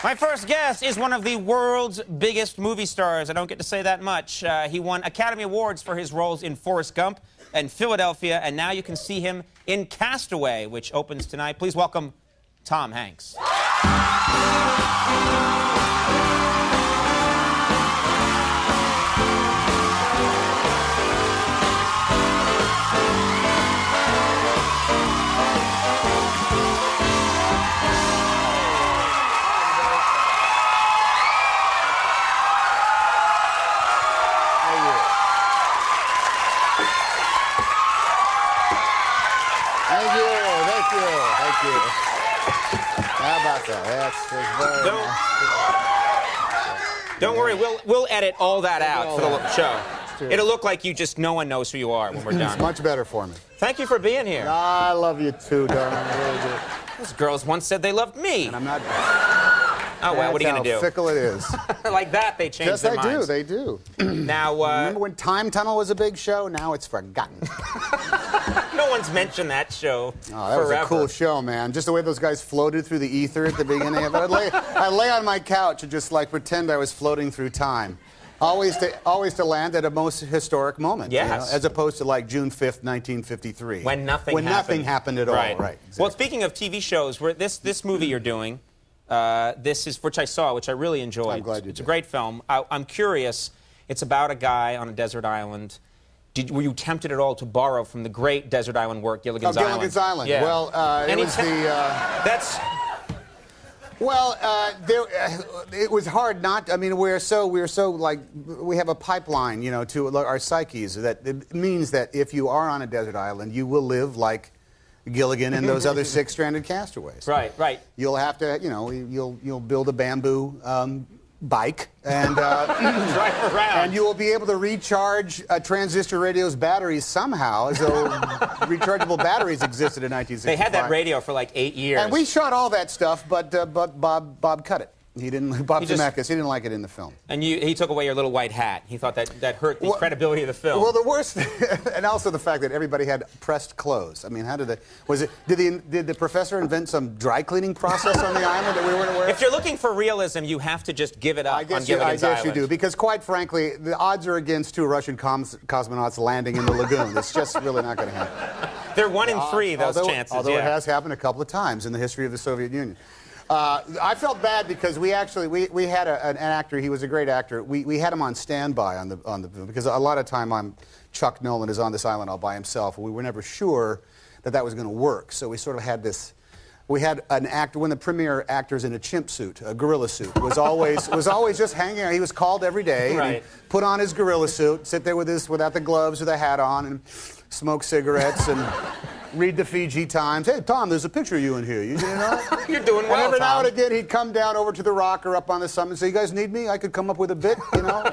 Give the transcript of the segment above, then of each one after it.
My first guest is one of the world's biggest movie stars. I don't get to say that much. He won Academy Awards for his roles in Forrest Gump and Philadelphia, and now you can see him in Castaway, which opens tonight. Please welcome Tom Hanks. Thank you. How about that? That's very Don't worry, we'll edit all that out for the show. It'll look like no one knows who you are when we're done. It's much better for me. Thank you for being here. I love you too, darling. I really do. Those girls once said they loved me. And I'm not. Oh, well, what are you going to do? How fickle it is. Like that, they change their minds. Yes, they do. Now, remember when Time Tunnel was a big show? Now it's forgotten. No one's mentioned that show that was a cool show, man. Just the way those guys floated through the ether at the beginning of it. I'd lay on my couch and just like pretend I was floating through time. Always to land at a most historic moment. Yes. You know, as opposed to like June 5th, 1953. When nothing happened at all. Right. Exactly. Well, speaking of TV shows, this movie you're doing, which I saw, which I really enjoyed. I'm glad you did. It's a great film. I'm curious. It's about a guy on a desert island. Were you tempted at all to borrow from the great desert island work, Gilligan's Island? Gilligan's Island. Yeah. Well, it was That's. Well, it was hard not. I mean, we have a pipeline, you know, to our psyches. That it means that if you are on a desert island, you will live like Gilligan and those other six-stranded castaways. Right. You'll have to, you know, you'll build a bamboo bike and drive around, and you will be able to recharge a transistor radio's batteries somehow, as though rechargeable batteries existed in 1965. They had that radio for like 8 years. And we shot all that stuff, but Bob cut it. He didn't. Bob Zemeckis, he didn't like it in the film. And he took away your little white hat. He thought that hurt the credibility of the film. Well, the worst, and also the fact that everybody had pressed clothes. I mean, how did it? Did the professor invent some dry cleaning process on the island that we weren't aware of? If you're looking for realism, you have to just give it up on Gilligan's Island. I guess you do, because quite frankly, the odds are against two Russian cosmonauts landing in the lagoon. It's just really not going to happen. They're 1 in 3, those chances. Although it has happened a couple of times in the history of the Soviet Union. I felt bad because we had an actor. He was a great actor. We had him on standby on the because a lot of time Chuck Nolan is on this island all by himself. We were never sure that was going to work. So we sort of had this. We had an actor, one of the premier actors in a chimp suit, a gorilla suit, was always just hanging out. He was called every day. Right. And he'd put on his gorilla suit, sit there without the gloves or the hat on, and smoke cigarettes and read the Fiji Times. Hey, Tom, there's a picture of you in here. You know? You're doing well, and every now Tom. and again, he'd come down over to the rock or up on the summit and say, "You guys need me? I could come up with a bit. You know,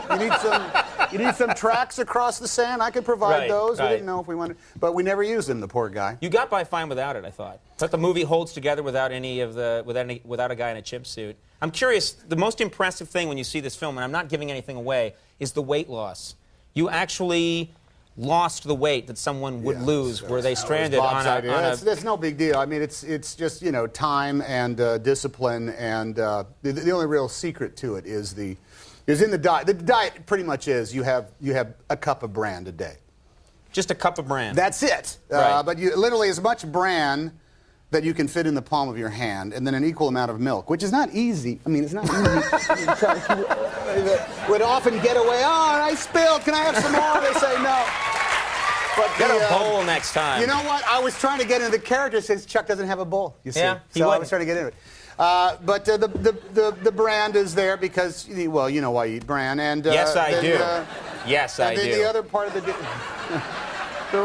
you need some tracks across the sand. I could provide those." Right. We didn't know if we wanted, but we never used them. The poor guy. You got by fine without it, I thought. But the movie holds together without a guy in a chimp suit. I'm curious. The most impressive thing when you see this film, and I'm not giving anything away, is the weight loss. You actually lost the weight that someone would lose were they stranded on a... That's no big deal. I mean, it's just, you know, time and discipline, and the only real secret to it is in the diet. The diet pretty much is you have a cup of bran a day. Just a cup of bran. That's it. Right. But you literally as much bran that you can fit in the palm of your hand, and then an equal amount of milk, which is not easy. I mean, it's not easy. Would often get away. Oh, I spilled. Can I have some more? They say no. But get a bowl next time. You know what? I was trying to get into the character since Chuck doesn't have a bowl. You see, yeah, so I was trying to get into it. But the brand is there because, well, you know why you eat bran, and yes, I do. Yes, I do. The other part of the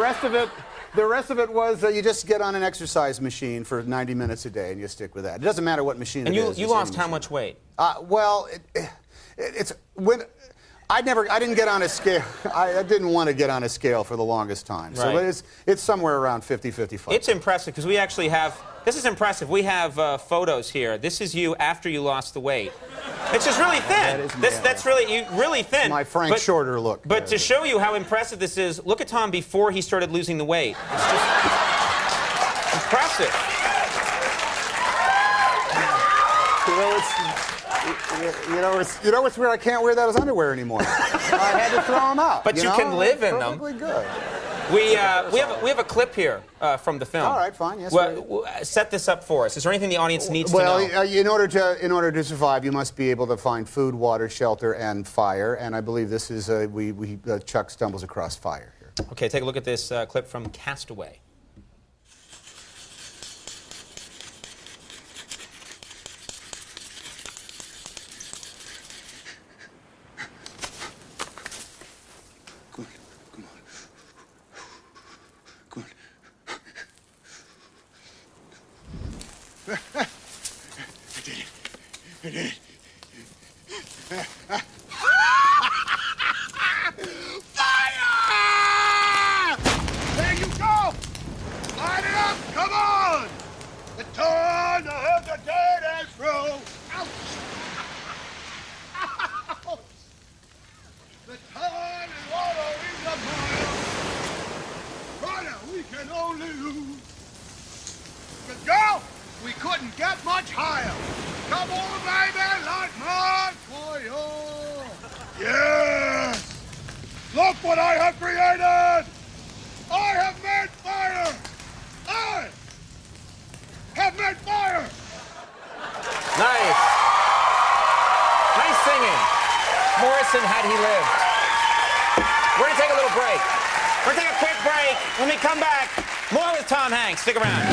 rest of it was you just get on an exercise machine for 90 minutes a day and you stick with that. It doesn't matter what machine it is. And you lost how much weight? Well, I didn't get on a scale. I didn't want to get on a scale for the longest time. So it's somewhere around 50, 55. It's impressive because we actually have. This is impressive. We have photos here. This is you after you lost the weight. It's just really thin. That's really thin. My Frank Shorter look. But to show you how impressive this is, look at Tom before he started losing the weight. It's just impressive. You know what's weird? I can't wear that as underwear anymore. I had to throw them out. But you can live in them. Perfectly good. We have a clip here from the film. All right, fine. Yes. Set this up for us. Is there anything the audience needs to know? Well, in order to survive, you must be able to find food, water, shelter, and fire. And I believe this is Chuck stumbles across fire here. Okay, take a look at this clip from Castaway. Good. Come on. Good. I did it. I did it. Fire! There you go! Light it up! Come on! The time to have the dead and through. Ouch! Ouch! The time is water in the mile. Brother, we can only lose. But girl, we couldn't get much higher. Come on, baby, light my fire. Yes! Look what I have created! I have made fire! I have made fire! Nice. Nice singing. Morrison, had he lived. We're going to take a little break. We're going to take a quick break. When we come back, more with Tom Hanks. Stick around.